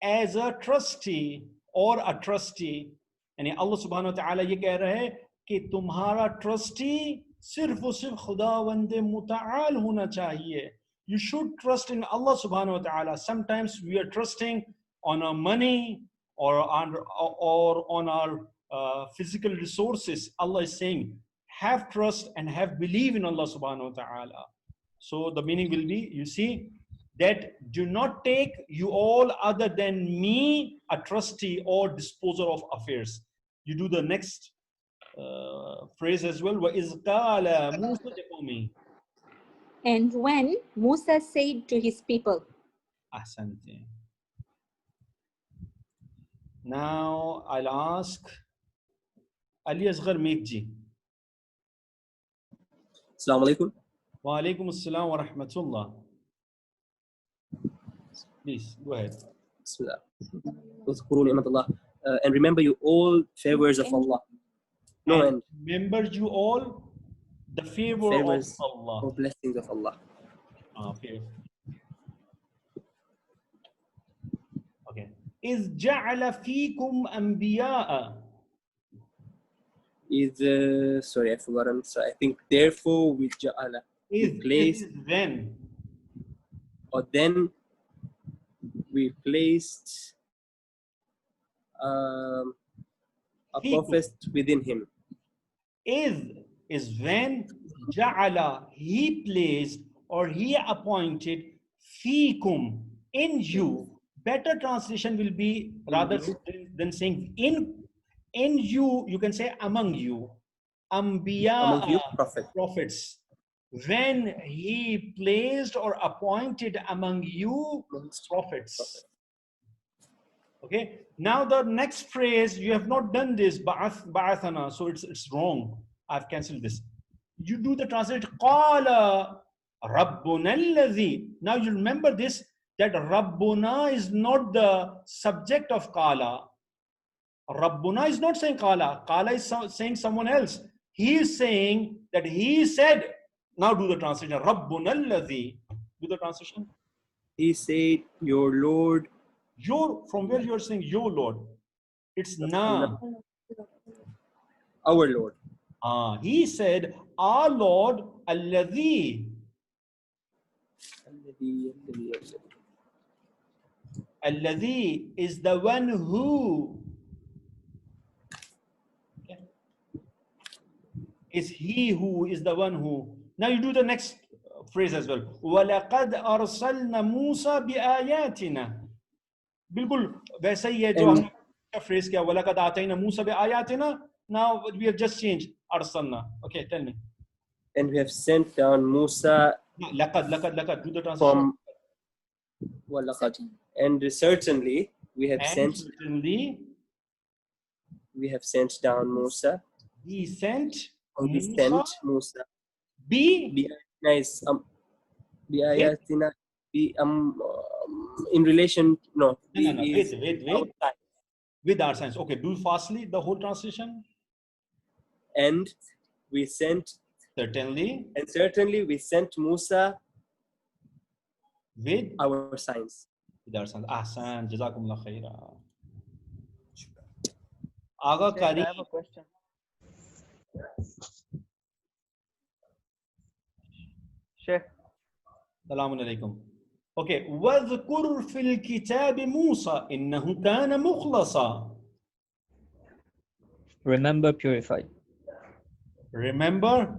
as a trustee or a trustee. यानी अल्लाह सुब्हानहू व तआला ये कह रहे हैं कि तुम्हारा trustee सिर्फ और सिर्फ खुदावंद मुतआल होना चाहिए. You should trust in Allah subhanahu wa ta'ala. Sometimes we are trusting on our money or on our physical resources. Allah is saying, have trust and have belief in Allah subhanahu wa ta'ala. So the meaning will be, you see, that do not take you all other than me, a trustee or disposer of affairs. You do the next phrase as well. وَإِذْ قَالَ مُوسَى لِقَوْمِهِ.
And when Musa said to his people.
Ahsante. Now I'll ask Ali Asghar Mekji.
Assalamu alaikum.
Wa alaikum assalam wa rahmatullah. Please, go ahead.
Bismillah. And remember you all favors of Allah. No, and
remember you all the favor of
favors
Allah.
or blessings of Allah.
Okay. Okay. إذ جعل فيكم أنبياء.
Sorry, I forgot. So I think therefore we ja'ala.
Is then.
Or then we placed a prophet within him.
Is when ja'ala, he placed or he appointed fikum, in you. Better translation will be rather than saying in you, you can say among you. Ambiya,
Among you,
prophets. When he placed or appointed among you prophets. Okay. Now the next phrase, you have not done this, ba'athana, so it's wrong. I've cancelled this. You do the translation, qala rabbuna alladhi. Now you remember this, that rabbuna is not the subject of qala. Rabbuna is not saying qala. Qala is saying someone else. He is saying that he said. Now do the translation. Rabbuna alladhi. Do the translation.
He said, your Lord.
From where you are saying your Lord? It's na.
Our Lord.
He said, our Lord, alladhi. Alladhi is the one who. Okay. Is he who is the one who. Now you do the next phrase as well. وَلَقَدْ أَرْسَلْنَا مُوسَى بِآيَاتِنَا. बिल्कुल वैसा ही है जो हमने phrase किया वलकद आतैना मूसा बिआयातिना. Now we have just changed arsalna. Okay, tell me.
And we have sent down Musa.
Laqad do the translation.
And certainly we have sent down Musa.
He sent
Musa. Nice. Biayatina. In relation, no.
Wait. With our signs. Okay, do fastly the whole translation.
And we sent.
Certainly.
And certainly we sent Musa
with
our signs.
With our signs. Ahsan. Jazakumullah khaira. Aga Kari.
I have a question. Sheikh.
Assalamu alaikum. Okay. وَاذْكُرْ فِي الْكِتَابِ مُوسَى إِنَّهُ كَانَ مُخْلَصًا.
Remember, purified.
Remember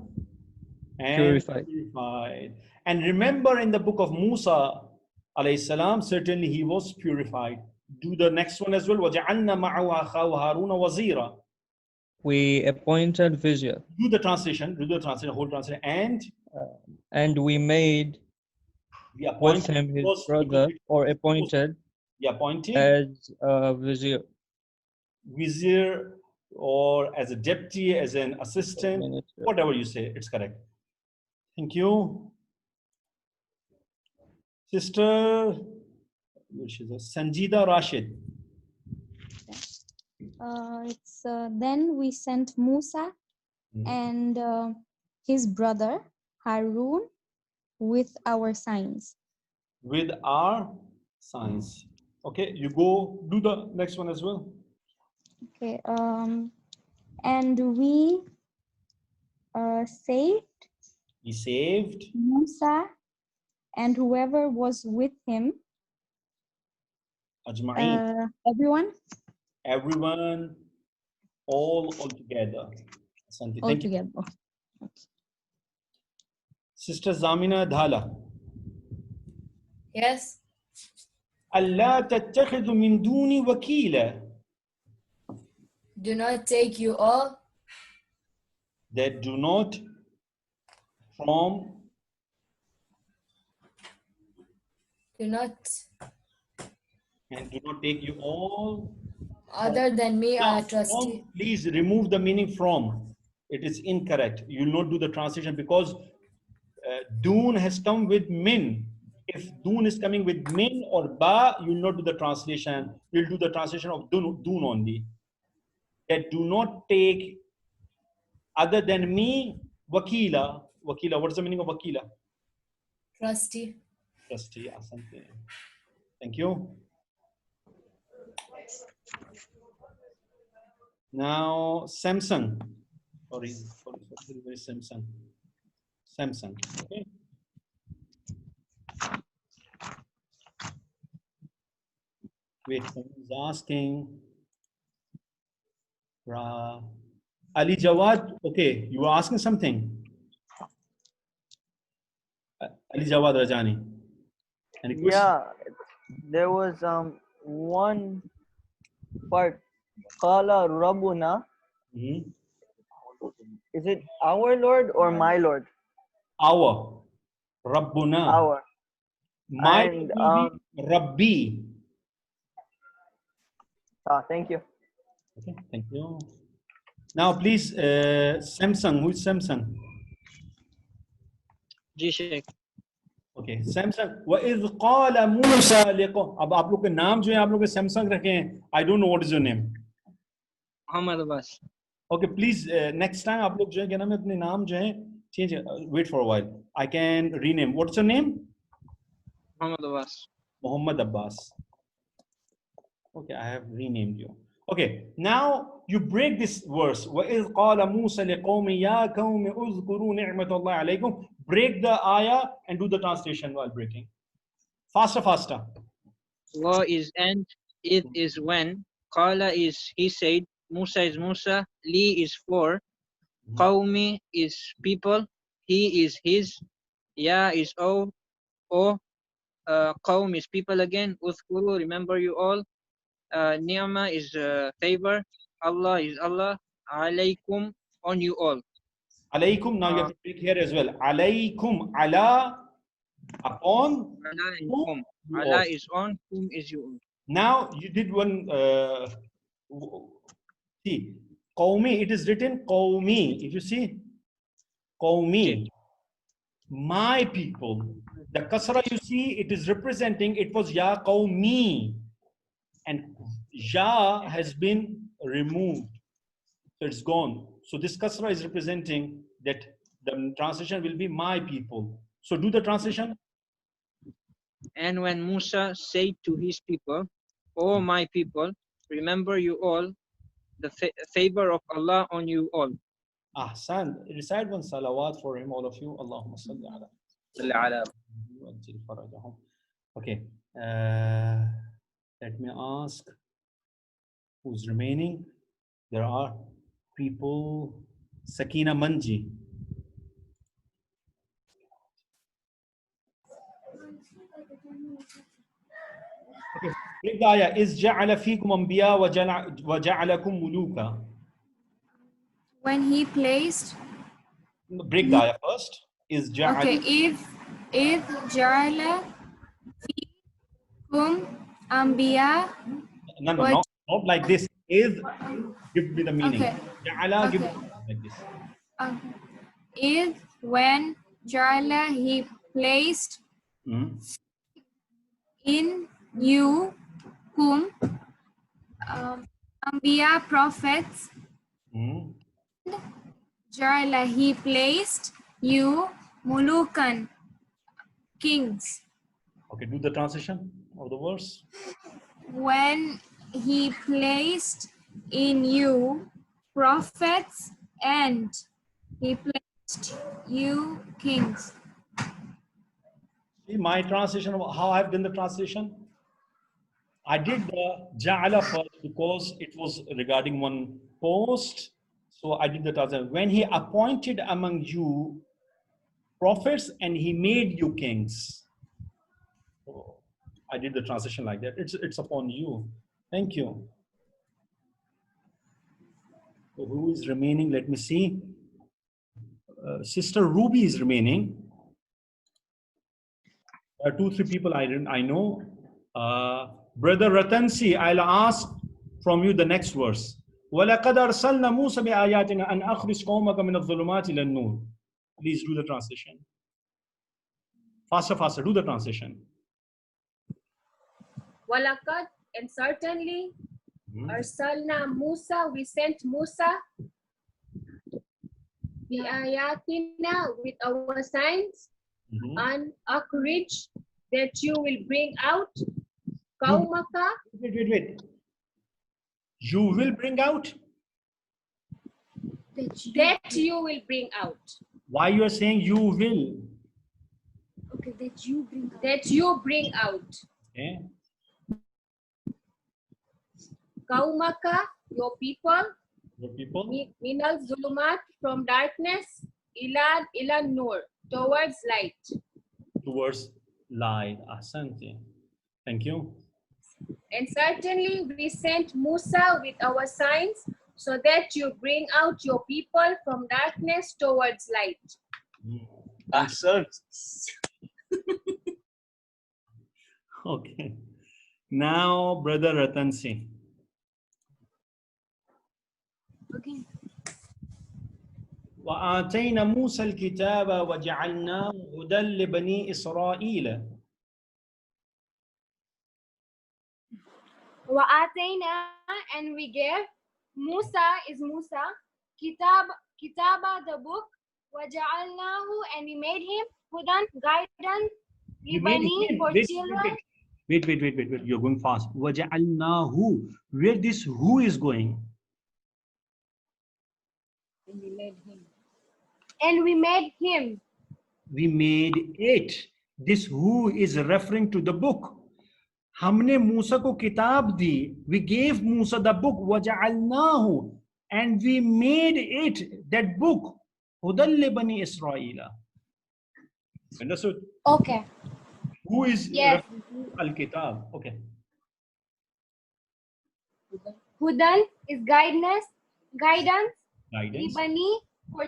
and purified. And remember in the book of Musa alayhi salam, certainly he was purified. Do the next one as well. وَجَعَلْنَا مَعَهُ أَخَاهُ هَارُونَ وَزِيرًا.
We appointed vizier.
Do the translation, whole translation.
And we made with him his brother, or appointed as a vizier.
Vizier, or as a deputy, as an assistant, minister. Whatever you say, it's correct. Thank you. Sister, which is Sanjida Rashid.
It's then we sent Musa and his brother Harun with our signs.
With our signs. Okay, you go do the next one as well.
Okay, and we saved.
He saved
Musa and whoever was with him.
Ajma'in. Everyone, all together.
All together. Okay.
Sister Zamina Dhala.
Yes.
أَلَّا تَتَّخِذُ مِن دُونِ وَكِيلًا.
Do not take you all.
That do not from.
Do not.
And do not take you all.
Other than me,
Now,
trustee.
please remove the meaning from. It is incorrect. You will not do the translation because Dun has come with min. If Dun is coming with min or ba, you will not do the translation. You will do the translation of Dun only. That do not take other than me, wakila. Wakila, what is the meaning of wakila?
Trustee.
Trustee, asante. Thank you. Now, Samsung. Sorry, Samsung. Samsung. Okay. Wait, someone's asking. Ali Jawad. Okay, you were asking something. Ali Jawad Rajani. Any question?
Yeah, there was one part. Qala Rabbuna. Is it our Lord or my Lord?
Our. Rabbuna.
Our.
My
And,
Rabbi.
Thank you.
Okay, thank you. Now, please, Samsung. Who is Samsung?
Sheikh.
Okay, Samsung. وَإِذْ قَالَ مُوسَى لِقَوْمِهِ. अब आप लोग के नाम जो है आप लोग के Samsung रखे हैं. I don't know what is your name.
Muhammad Abbas.
Okay, please, next time आप लोग जो है क्या नाम है अपने नाम जो है change. Wait for a while. I can rename. What's your name?
Muhammad Abbas.
Muhammad Abbas. Okay, I have renamed you. Okay, now you break this verse. وَإِذْ قَالَ مُوسَى لِقَوْمِ يَا قَوْمِ اذْكُرُوا نِعْمَةَ اللَّهِ عَلَيْكُمْ. Break the ayah and do the translation while breaking. Faster, faster.
Wa is and, it is when, Qala is he said, Musa is Musa, Li is for, Qawmi is people, he is his, Ya is O, Qawm is people again, Uthkuru, remember you all, Ni'ma is favor, Allah is Allah, Alaykum, on you all.
Alaykum, now you have to speak here as well. Alaykum, ala, upon.
Allah and whom. Allah is on, whom is you on.
Now you did one, see, Qawmi, it is written Qawmi. If you see, Qawmi, my people. The kasra you see, it is representing, it was Ya Qawmi. And Ya has been removed. So it's gone. So this kasra is representing that the translation will be my people. So do the translation.
And when Musa said to his people, O my people, remember you all, the favor of Allah on you all.
Ahsan. Recite one salawat for him, all of you. Allahumma salli ala. Okay. Let me ask who's remaining. There are people. Sakina Manji. Okay. Break the ayah. Is ja'ala fikum anbiya wa ja'alakum muluka.
When he placed.
Break the ayah first. Is ja'ala.
Okay. If ja'ala fikum anbiya.
No, not like this. Is, give me the meaning.
Okay.
Ja'ala, give me like this.
Okay. If when ja'ala he placed in you whom Anbiya prophets, Ja'ala he placed you mulukan kings.
Okay, do the translation of the verse.
When he placed in you prophets and he placed you kings.
See my translation of how I've done the translation. I did the Ja'ala first because it was regarding one post. So I did the translation. When he appointed among you prophets and he made you kings. So I did the translation like that. It's upon you. Thank you. So who is remaining? Let me see. Sister Ruby is remaining. There are 2-3 people I know. Brother Ratansi, I'll ask from you the next verse. وَلَقَدْ أَرْسَلْنَا مُوسَى بِآيَاتِنَا أَنْ أَخْرِجْ قَوْمَكَ مِنَ الظُّلُمَاتِ إِلَى النُّورِ. Please do the translation. Faster, faster, do the translation.
Walakad, and certainly, Arsalna Musa, we sent Musa, Biayatina, with our signs, and Akhrij, that you will bring out, Kaumaka.
Wait. You will bring out?
That you will bring out.
Why you are saying you will?
Okay, that you bring out. That you bring out.
Okay.
Kaumaka, your people.
Your people.
Minal zulumat, from darkness. Ilan nur, towards light.
Towards light. Asante. Thank you.
And certainly we sent Musa with our signs so that you bring out your people from darkness towards light.
Okay. Now, Brother Ratan Singh.
Okay.
وآتينا موسى الكتاب وجعلناه هدى لبني إسرائيل.
وآتينا, and we gave Musa is Musa, Kitaba the book, وجعلناه, and we made him Hudan, guidance, Libani for children.
Wait. You're going fast. وَجَعَلْنَاهُ. Where this who is going?
And we made him. And we made him.
We made it. This who is referring to the book. हमने मूसा को किताब दी. We gave Musa the book. وَجَعَلْنَاهُ. And we made it, that book. هُدًى لِبَنِي إِسْرَائِيلَ. Understood?
Okay.
Who is
yes.
al-Kitab? Okay.
Hudan is guidance.
Guidance.
Libani for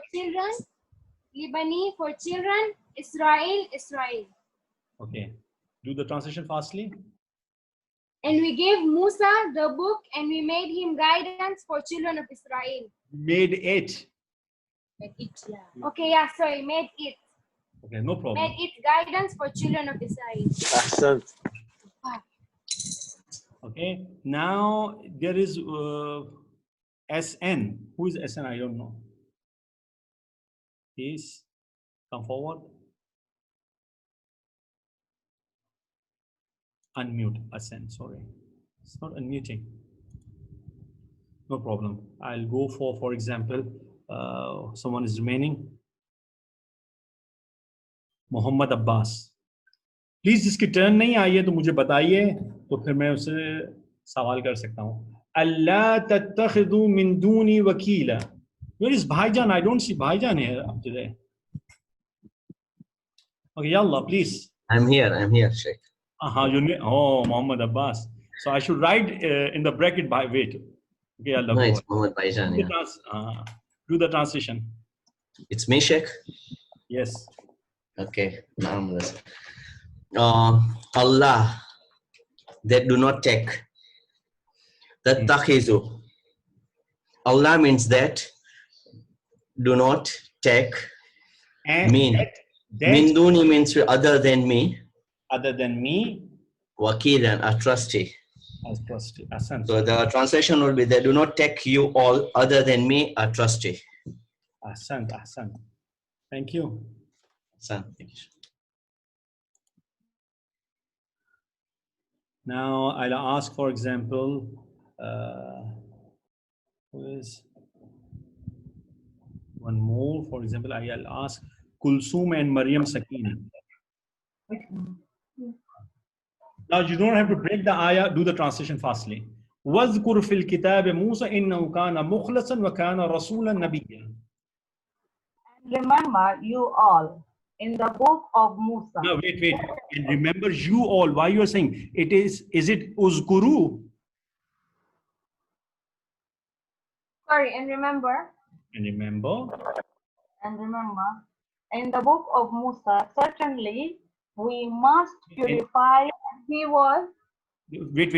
children. Israel.
Okay. Do the translation fastly.
And we gave Musa the book and we made him guidance for children of Israel.
Made it.
Made it, yeah. Okay, yeah, sorry, made it.
Okay, no problem.
Made it guidance for children of Israel.
Okay, now there is SN. Who is SN? I don't know. Please come forward. Unmute SN, sorry. It's not unmuting. No problem. I'll go for example, someone is remaining. Muhammad Abbas. Please जिसकी turn नहीं आई है तो मुझे बताइए तो फिर मैं उससे सवाल कर सकता हूँ. अल्ला तत्तखिदू मिन दूनी वकीला. Where is Bhaijan? I don't see Bhaijan here up today. Okay, yalla, please.
I'm here, Sheikh.
Oh, Muhammad Abbas. So I should write in the bracket by wait. Okay, Allah.
No, it's Muhammad Bhaijan. Yeah.
Do the translation.
It's me, Sheikh?
Yes.
Okay. Allah, that do not take. That takhizu. Allah means that do not take.
And
mean. Min duni means other than me.
Other than me.
Wakilan, a trustee.
As trustee.
So the translation will be that do not take you all other than me, a trustee.
Ahsan. Thank you.
Ahsan.
Now I'll ask, for example, who is one more? For example, I'll ask Kulsum and Maryam Sakina. Now you don't have to break the ayah, do the translation fastly. وَاذْكُرْ فِي الْكِتَابِ مُوسَى إِنَّهُ كَانَ مُخْلَصًا وَكَانَ رَسُولًا نَبِيًّا.
Remember you all in the book of Musa.
No, wait. And remember you all. Why you are saying it is it uzkuru?
Sorry, and remember.
And remember.
In the book of Musa, certainly we must purify. He was
Wait.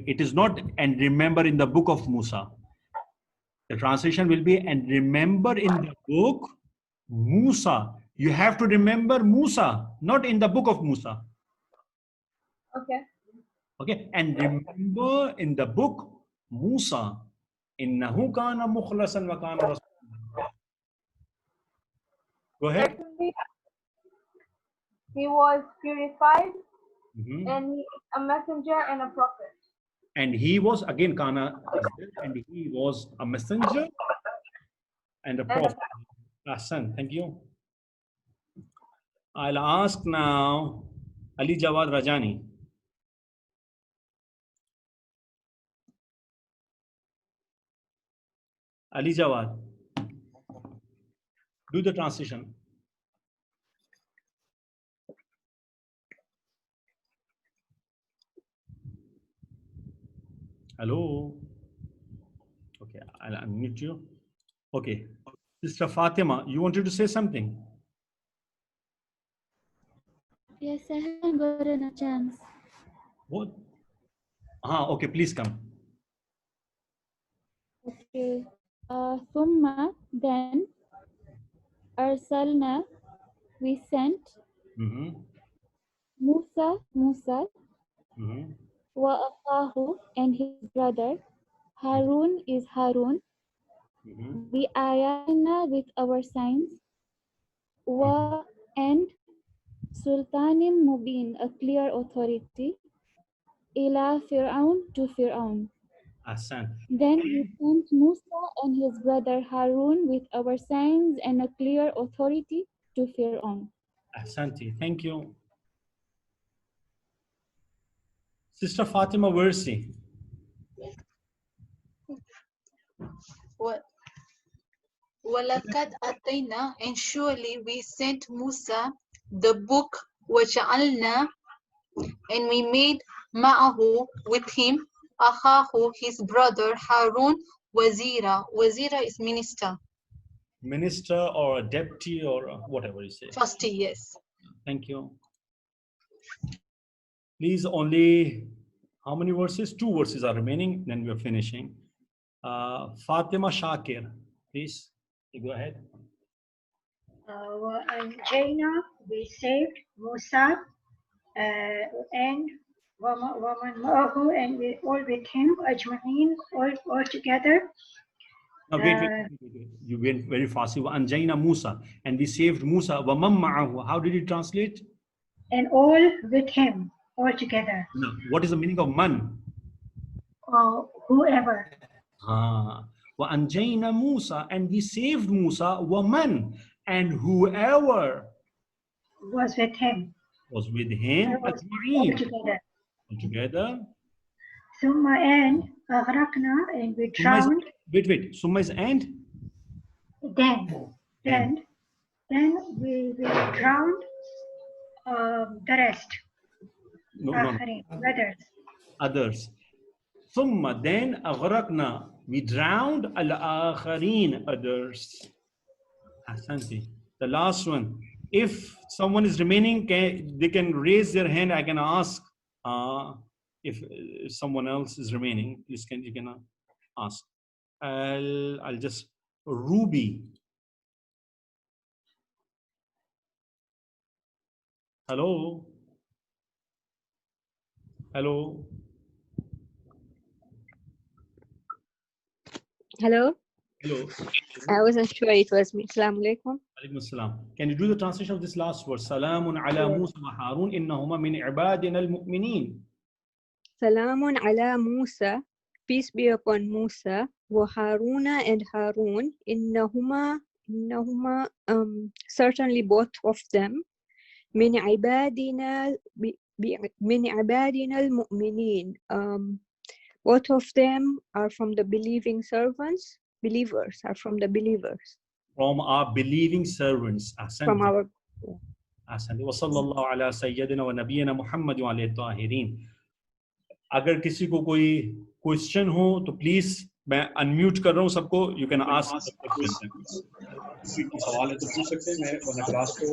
It is not and remember in the book of Musa. The translation will be and remember in the book Musa. You have to remember Musa, not in the book of Musa.
Okay.
Okay, and remember in the book Musa. Innahu kana mukhlasan wa kana rasul. Go ahead.
Secondly, he was purified
Mhm.
and he is a messenger and a prophet.
And he was again kana, and he was a messenger and a prophet. Ahsan, thank you. I'll ask now Ali Jawad Rajani. Ali Jawad, do the translation. Hello. Okay, I'll unmute you. Okay, Sister Fatima, you wanted to say something?
Yes, I haven't gotten a chance.
What? Okay, please come.
Okay. Thumma, then, arsalna, we sent, Musa, wa akhahu, and his brother, Harun is Harun, bi ayatina, with our signs, wa, and sultanin mubin, a clear authority, ila Fir'aun, to Fir'aun.
Ahsan.
Then we sent Musa and his brother Harun with our signs and a clear authority to Fir'aun.
Ahsanti, thank you. Sister Fatima Versi.
وَلَقَدْ أَتَيْنَا, and surely we sent Musa the book, وَجَعَلْنَا, and we made ma'ahu, with him, akhahu, his brother, Harun, wazira. Wazira is minister.
Minister or a deputy or whatever you say.
Trustee, yes.
Thank you. Please, only how many verses? 2 verses are remaining, then we are finishing. Fatima Shakir, please, you go ahead.
And Jaina, we saved Musa and Waman Ma'ahu, and we all with him, Ajma'in, all together.
Now, wait. You went very fast. Anjaina Musa, and we saved Musa. Waman ma'ahu. How did you translate?
And all with him, all together.
No. What is the meaning of man?
Whoever.
Wa anjaina Musa, and we saved Musa. Waman, and whoever
was with him.
Was with him.
All together.
All together.
Summa, and aghraqna, and we drowned.
Wait. Summa is and?
Then we drowned the rest.
No. Others. Summa, then aghraqna, we drowned al-akharin, others. Ahsanti. The last one. If someone is remaining, they can raise their hand. I can ask if someone else is remaining. Please, you can ask. I'll just Ruby. Hello.
Hello.
Hello.
I wasn't sure it was me. Assalamu alaikum.
Alaikum assalam. Can you do the translation of this last word? Salamun ala Musa wa Harun innahuma min ibadina al-mu'minin.
Salamun ala Musa, peace be upon Musa, wa Haruna, and Harun, innahuma, certainly both of them, min ibadina al-mu'minin. Both of them are from the believing servants. Believers are from the believers.
From our believing servants.
From our.
Ahsanti. Wa sallallahu ala sayyidina wa nabiyyina Muhammad wa alayhi tahirin. अगर किसी को कोई question हो तो please मैं unmute कर रहा हूँ सबको. यू कैन आस्क सवाल है तो पूछ सकते हैं. मैं क्लास को